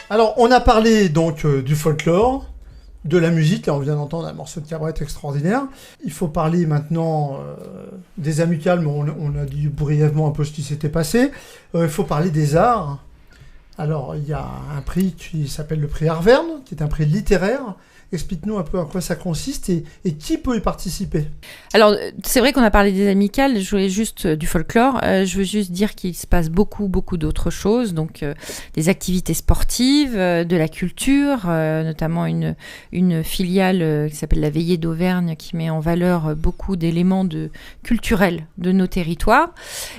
Alors, on a parlé donc du folklore, de la musique. Là, on vient d'entendre un morceau de cabrette extraordinaire. Il faut parler maintenant des amicales, mais on a dit brièvement un peu ce qui s'était passé. Il faut parler des arts. Alors, il y a un prix qui s'appelle le prix Arverne, qui est un prix littéraire. Explique-nous un peu à quoi ça consiste et qui peut y participer. Alors, c'est vrai qu'on a parlé des amicales, je voulais juste du folklore. Je veux juste dire qu'il se passe beaucoup d'autres choses. Donc, des activités sportives, de la culture, notamment une filiale qui s'appelle la Veillée d'Auvergne qui met en valeur beaucoup d'éléments culturels de nos territoires.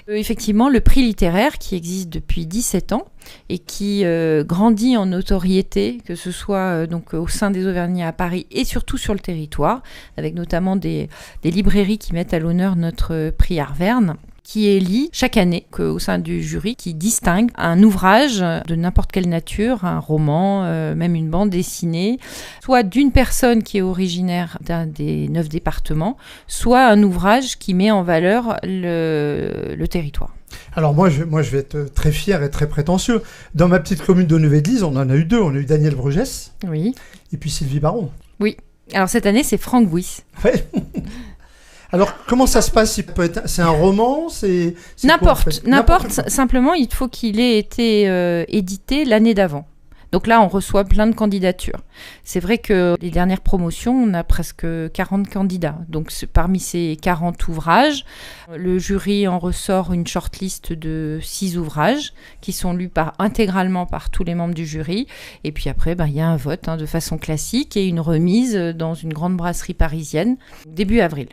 Effectivement, le prix littéraire qui existe depuis 17 ans et qui grandit en notoriété, que ce soit donc au sein des Auvergnats à Paris et surtout sur le territoire, avec notamment des librairies qui mettent à l'honneur notre prix Arverne, qui élit chaque année au sein du jury, qui distingue un ouvrage de n'importe quelle nature, un roman, même une bande dessinée, soit d'une personne qui est originaire d'un des 9 départements, soit un ouvrage qui met en valeur le territoire. Alors moi, je vais être très fier et très prétentieux. Dans ma petite commune de Neuve-Église, on en a eu 2. On a eu Daniel Brugès, oui, et puis Sylvie Baron. Oui. Alors cette année, c'est Franck Bouys. Ouais. Alors comment ça se passe ? C'est un roman ? C'est n'importe. Simplement, il faut qu'il ait été édité l'année d'avant. Donc là, on reçoit plein de candidatures. C'est vrai que les dernières promotions, on a presque 40 candidats. Donc parmi ces 40 ouvrages, le jury en ressort une shortlist de 6 ouvrages qui sont lus intégralement par tous les membres du jury. Et puis après, il y a un vote de façon classique et une remise dans une grande brasserie parisienne début avril.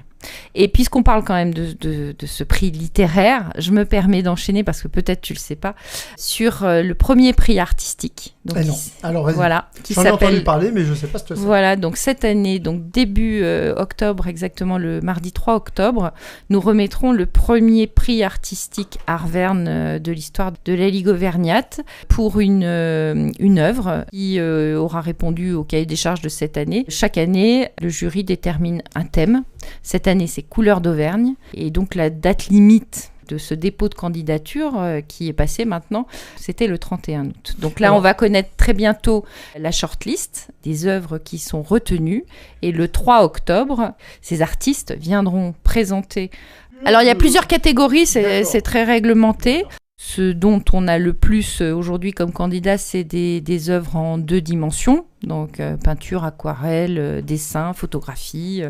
Et puisqu'on parle quand même de ce prix littéraire, je me permets d'enchaîner, parce que peut-être tu le sais pas, sur le premier prix artistique. Donc, non. Alors vas-y. Voilà, J'en ai entendu parler, mais je ne sais pas si tu sais. Voilà, donc cette année, donc début octobre, exactement le mardi 3 octobre, nous remettrons le premier prix artistique Arverne de l'histoire de la Ligue auvergnate pour une œuvre qui aura répondu au cahier des charges de cette année. Chaque année, le jury détermine un thème. Cette année, c'est Couleurs d'Auvergne. Et donc, la date limite de ce dépôt de candidature qui est passé maintenant, c'était le 31 août. Donc là, on va connaître très bientôt la shortlist des œuvres qui sont retenues. Et le 3 octobre, ces artistes viendront présenter. Alors, il y a plusieurs catégories, c'est très réglementé. Ce dont on a le plus aujourd'hui comme candidat, c'est des œuvres en 2 dimensions, donc peinture, aquarelle, dessin, photographie,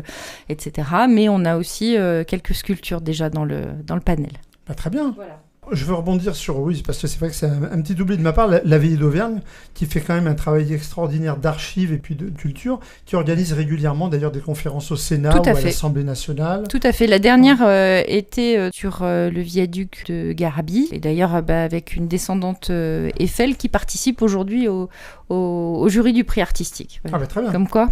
etc. Mais on a aussi quelques sculptures déjà dans le panel. Très bien. Voilà. Je veux rebondir sur, oui, parce que c'est vrai que c'est un petit oubli de ma part, la Ville d'Auvergne, qui fait quand même un travail extraordinaire d'archives et puis de culture, qui organise régulièrement d'ailleurs des conférences au Sénat ou à l'Assemblée nationale. Tout à fait. La dernière était sur le viaduc de Garabi, et d'ailleurs avec une descendante Eiffel qui participe aujourd'hui au jury du prix artistique. Voilà. Très bien. Comme quoi.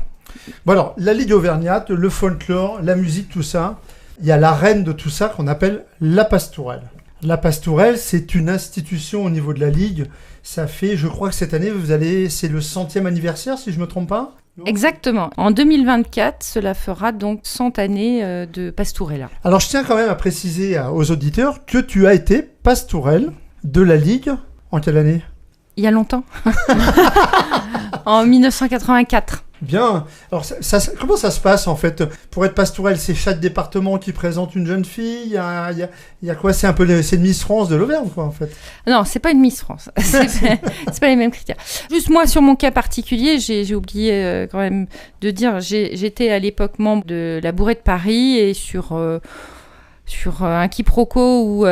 Bon alors, la Ligue auvergnate, le folklore, la musique, tout ça, il y a la reine de tout ça qu'on appelle la Pastourelle. La Pastourelle, c'est une institution au niveau de la Ligue. Ça fait, je crois que cette année, c'est le 100e anniversaire, si je ne me trompe pas. Exactement. En 2024, cela fera donc 100 années de Pastourella. Alors, je tiens quand même à préciser aux auditeurs que tu as été Pastourelle de la Ligue en quelle année ? Il y a longtemps. En 1984. Bien. Alors, comment ça se passe, en fait ? Pour être Pastourelle, c'est chaque département qui présente une jeune fille. Il y a quoi ? C'est un peu c'est une Miss France de l'Auvergne, quoi, en fait. Non, c'est pas une Miss France. C'est pas les mêmes critères. Juste moi, sur mon cas particulier, j'ai oublié quand même de dire, j'étais à l'époque membre de la Bourrée de Paris et sur un quiproquo ou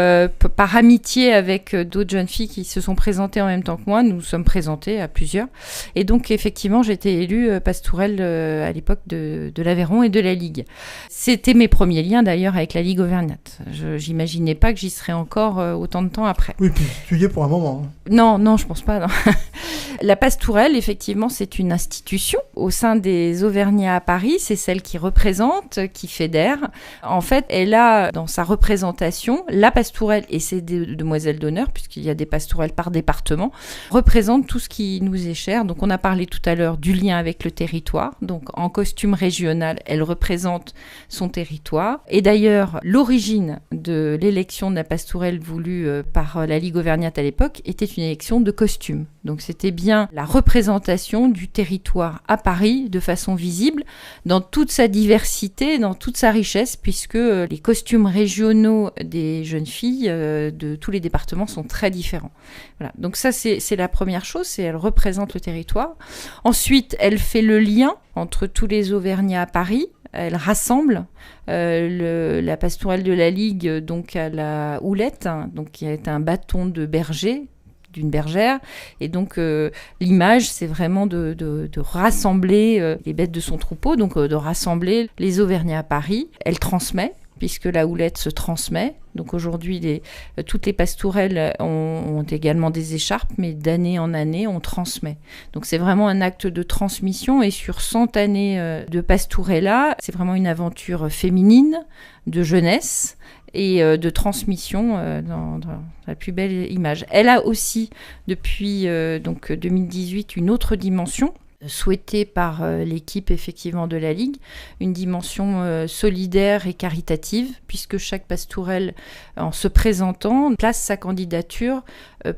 par amitié avec d'autres jeunes filles qui se sont présentées en même temps que moi. Nous sommes présentées à plusieurs. Et donc, effectivement, j'ai été élue Pastourelle à l'époque de l'Aveyron et de la Ligue. C'était mes premiers liens, d'ailleurs, avec la Ligue auvergnate. J'imaginais pas que j'y serais encore autant de temps après. Oui, puis tu y es pour un moment. Non, je pense pas. Non. La Pastourelle, effectivement, c'est une institution au sein des Auvergnats à Paris. C'est celle qui représente, qui fédère. En fait, elle a dans sa représentation, la Pastourelle et ses demoiselles d'honneur, puisqu'il y a des pastourelles par département, représentent tout ce qui nous est cher. Donc on a parlé tout à l'heure du lien avec le territoire. Donc en costume régional, elle représente son territoire. Et d'ailleurs, l'origine de l'élection de la Pastourelle voulue par la Ligue auvergnate à l'époque était une élection de costume. Donc c'était bien la représentation du territoire à Paris de façon visible, dans toute sa diversité, dans toute sa richesse, puisque les costumes régionaux des jeunes filles de tous les départements sont très différents. Voilà. Donc ça, c'est la première chose, c'est elle représente le territoire. Ensuite, elle fait le lien entre tous les Auvergnats à Paris. Elle rassemble la Pastourelle de la Ligue donc à la houlette, donc qui est un bâton de berger, d'une bergère, et donc l'image c'est vraiment de rassembler les bêtes de son troupeau, donc de rassembler les Auvergnats à Paris. Elle transmet, puisque la houlette se transmet. Donc aujourd'hui, toutes les pastourelles ont également des écharpes, mais d'année en année, on transmet. Donc c'est vraiment un acte de transmission, et sur 100 années de pastourella, c'est vraiment une aventure féminine, de jeunesse, et de transmission dans la plus belle image. Elle a aussi, depuis donc 2018, une autre dimension, souhaitée par l'équipe effectivement de la Ligue, une dimension solidaire et caritative, puisque chaque pastourelle, en se présentant, place sa candidature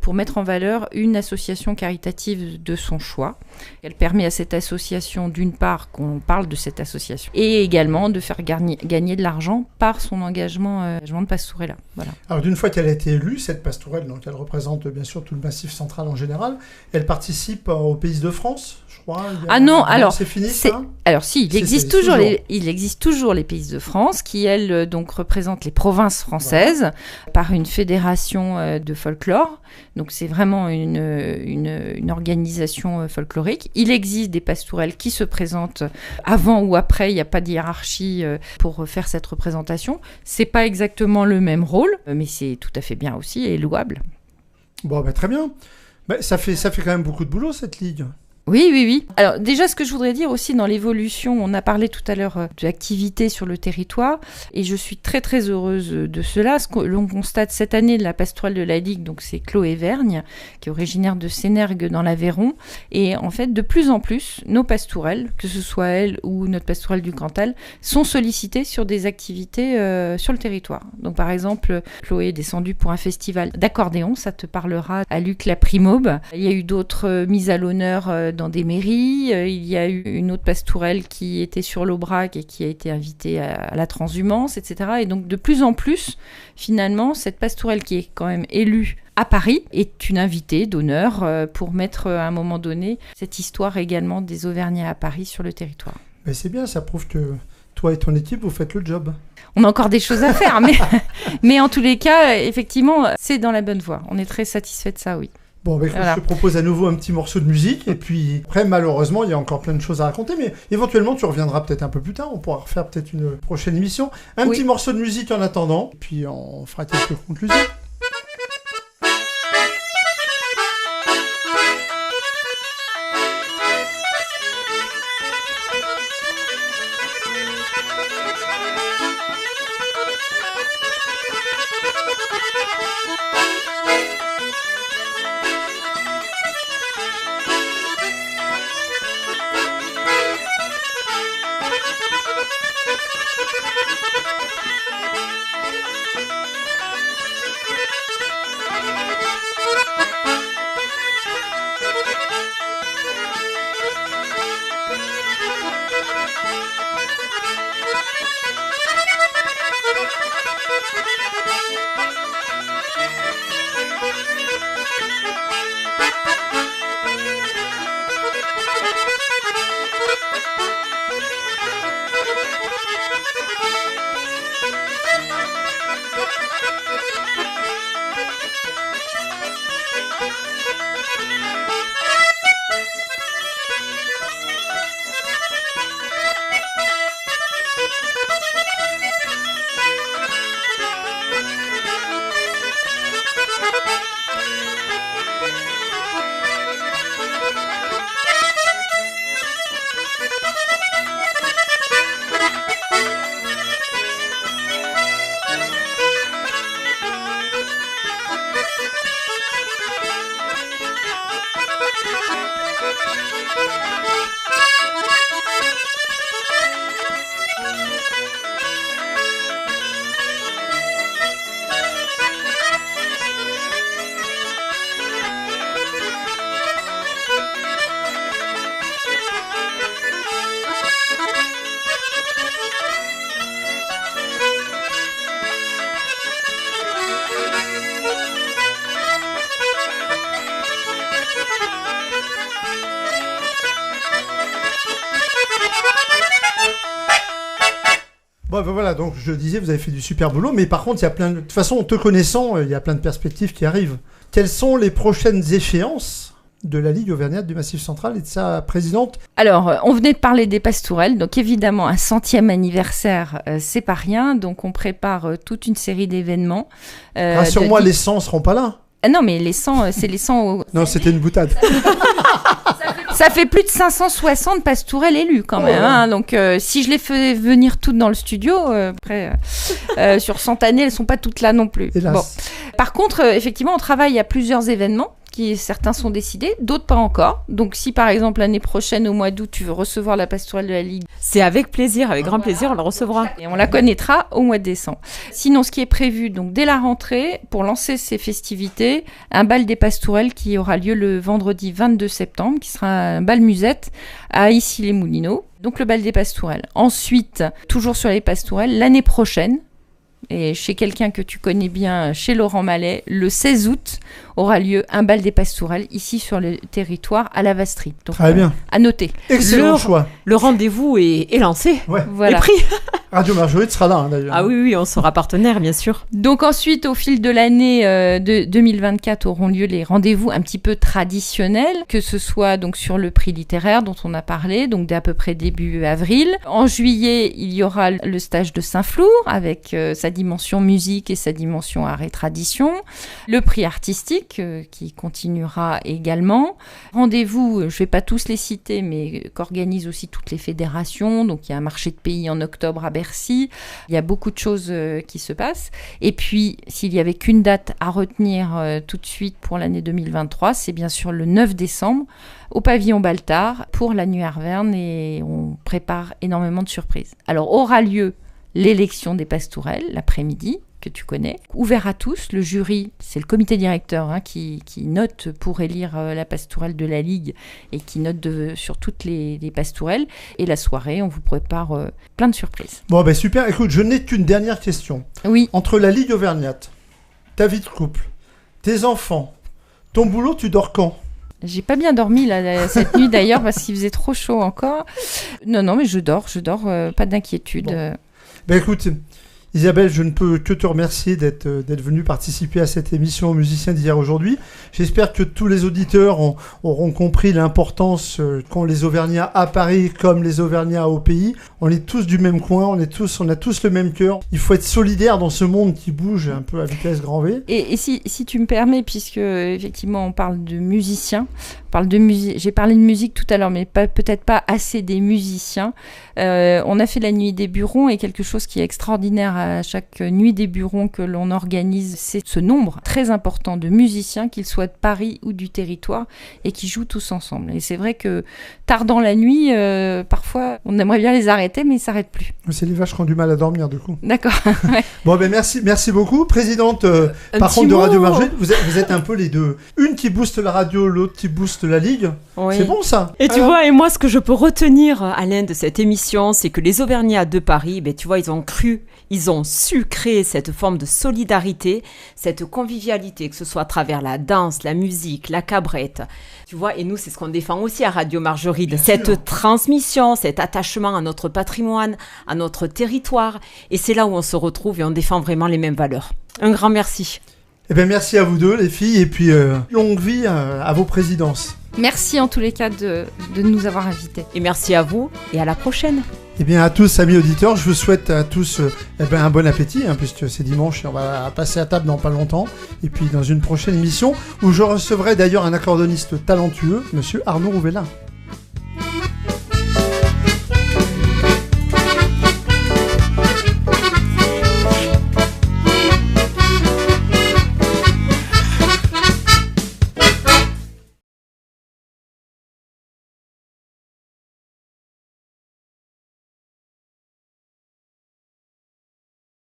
pour mettre en valeur une association caritative de son choix. Elle permet à cette association, d'une part, qu'on parle de cette association, et également de faire gagner de l'argent par son engagement de pastourella. Voilà. Alors d'une fois qu'elle a été élue, cette pastourelle, donc elle représente bien sûr tout le Massif central en général, elle participe aux Pays de France, je crois. C'est fini ça ? Alors si, il existe toujours les Pays de France qui, elles, donc représentent les provinces françaises par une fédération de folklore. Donc c'est vraiment une organisation folklorique. Il existe des pastourelles qui se présentent avant ou après, il n'y a pas de hiérarchie pour faire cette représentation. C'est pas exactement le même rôle, mais c'est tout à fait bien aussi et louable. Bon, très bien. Ça fait quand même beaucoup de boulot, cette ligue. Oui. Alors déjà, ce que je voudrais dire aussi dans l'évolution, on a parlé tout à l'heure de l'activité sur le territoire, et je suis très très heureuse de cela. Ce que l'on constate cette année de la pastorale de la Ligue, donc c'est Chloé Vergne, qui est originaire de Sénergues dans l'Aveyron, et en fait de plus en plus, nos pastourelles, que ce soit elle ou notre pastorale du Cantal, sont sollicitées sur des activités sur le territoire. Donc par exemple, Chloé est descendue pour un festival d'accordéon, ça te parlera, à Luc la Primaube. Il y a eu d'autres mises à l'honneur dans des mairies. Il y a eu une autre pastourelle qui était sur l'Aubrac et qui a été invitée à la transhumance, etc. Et donc de plus en plus, finalement, cette pastourelle qui est quand même élue à Paris est une invitée d'honneur pour mettre à un moment donné cette histoire également des Auvergnats à Paris sur le territoire. C'est bien, ça prouve que toi et ton équipe, vous faites le job. On a encore des choses à faire, mais en tous les cas, effectivement, c'est dans la bonne voie. On est très satisfait de ça, oui. Bon, je te propose à nouveau un petit morceau de musique, et puis après, malheureusement, il y a encore plein de choses à raconter, mais éventuellement, tu reviendras peut-être un peu plus tard, on pourra refaire peut-être une prochaine émission. Petit morceau de musique en attendant, puis on fera quelques conclusions. Voilà, donc je disais, vous avez fait du super boulot, mais par contre, il y a plein de... De toute façon, te connaissant, il y a plein de perspectives qui arrivent. Quelles sont les prochaines échéances de la Ligue auvergnate du Massif central et de sa présidente? Alors, on venait de parler des pastourelles, donc évidemment, un 100e anniversaire, c'est pas rien, donc on prépare toute une série d'événements. Rassure-moi, les 100 seront pas là. Non, mais les 100, c'est les 100... Non, c'était une boutade. Ça fait plus de 560 pastourelles élues quand même. Hein. Donc, si je les fais venir toutes dans le studio, après, sur 100 années, elles ne sont pas toutes là non plus. Hélas. Bon. Par contre, effectivement, on travaille à plusieurs événements certains sont décidés, d'autres pas encore. Donc si par exemple l'année prochaine, au mois d'août, tu veux recevoir la pastourelle de la Ligue, c'est avec plaisir, avec grand plaisir, on la recevra. Et on la connaîtra au mois de décembre. Sinon, ce qui est prévu, donc dès la rentrée, pour lancer ces festivités, un bal des pastourelles qui aura lieu le vendredi 22 septembre, qui sera un bal musette à Issy-les-Moulineaux. Donc le bal des pastourelles. Ensuite, toujours sur les pastourelles, l'année prochaine, et chez quelqu'un que tu connais bien, chez Laurent Mallet, le 16 août, aura lieu un bal des pastourelles ici sur le territoire à la Vastrie. Donc, très bien. À noter. Excellent choix. Le rendez-vous est lancé. Ouais. Voilà. Et pris. Radio Marguerite sera là d'ailleurs. Ah oui, on sera partenaire bien sûr. Donc ensuite, au fil de l'année de 2024, auront lieu les rendez-vous un petit peu traditionnels, que ce soit donc sur le prix littéraire dont on a parlé, donc d'à peu près début avril. En juillet, il y aura le stage de Saint-Flour avec sa dimension musique et sa dimension art et tradition. Le prix artistique qui continuera également. Rendez-vous, je ne vais pas tous les citer, mais qu'organisent aussi toutes les fédérations. Donc il y a un marché de pays en octobre à Bercy. Il y a beaucoup de choses qui se passent. Et puis, s'il n'y avait qu'une date à retenir tout de suite pour l'année 2023, c'est bien sûr le 9 décembre au pavillon Baltard pour la nuit Arverne et on prépare énormément de surprises. Alors, aura lieu l'élection des pastourelles l'après-midi, que tu connais, ouvert à tous. Le jury, c'est le comité directeur qui note pour élire la pastourelle de la Ligue et qui note sur toutes les pastourelles. Et la soirée, on vous prépare plein de surprises. Bon, ben super. Écoute, je n'ai qu'une dernière question. Oui. Entre la Ligue auvergnate, ta vie de couple, tes enfants, ton boulot, tu dors quand ? J'ai pas bien dormi là, cette nuit d'ailleurs parce qu'il faisait trop chaud encore. Non, mais je dors, pas d'inquiétude. Bon. Ben écoute, Isabelle, je ne peux que te remercier d'être venue participer à cette émission Musiciens d'hier aujourd'hui. J'espère que tous les auditeurs auront compris l'importance qu'ont les Auvergnats à Paris comme les Auvergnats au pays. On est tous du même coin, on a tous le même cœur. Il faut être solidaire dans ce monde qui bouge un peu à vitesse grand V. Et si tu me permets, puisque effectivement on parle de musiciens, j'ai parlé de musique tout à l'heure, mais peut-être pas assez des musiciens. On a fait la nuit des Burons et quelque chose qui est extraordinaire à chaque nuit des Burons que l'on organise, c'est ce nombre très important de musiciens, qu'ils soient de Paris ou du territoire, et qui jouent tous ensemble. Et c'est vrai que tard dans la nuit, parfois, on aimerait bien les arrêter, mais ils ne s'arrêtent plus. C'est les vaches qui ont du mal à dormir, du coup. D'accord. Ouais. Bon, ben merci beaucoup. Présidente, par contre, de Radio Marguerite, vous êtes un peu les deux. Une qui booste la radio, l'autre qui booste la Ligue. Oui. C'est bon, ça. Et tu vois, et moi, ce que je peux retenir, Alain, de cette émission, c'est que les Auvergnats de Paris, tu vois, ils ont su créer cette forme de solidarité, cette convivialité, que ce soit à travers la danse, la musique, la cabrette. Tu vois, et nous, c'est ce qu'on défend aussi à Radio Marguerite, cette transmission, cet attachement à notre patrimoine, à notre territoire. Et c'est là où on se retrouve et on défend vraiment les mêmes valeurs. Un grand merci. Eh bien, merci à vous deux, les filles, et puis longue vie à vos présidences. Merci en tous les cas de nous avoir invités. Et merci à vous, et à la prochaine. Eh bien, à tous, amis auditeurs, je vous souhaite à tous un bon appétit, puisque c'est dimanche et on va passer à table dans pas longtemps. Et puis, dans une prochaine émission, où je recevrai d'ailleurs un accordoniste talentueux, monsieur Arnaud Rouvellin.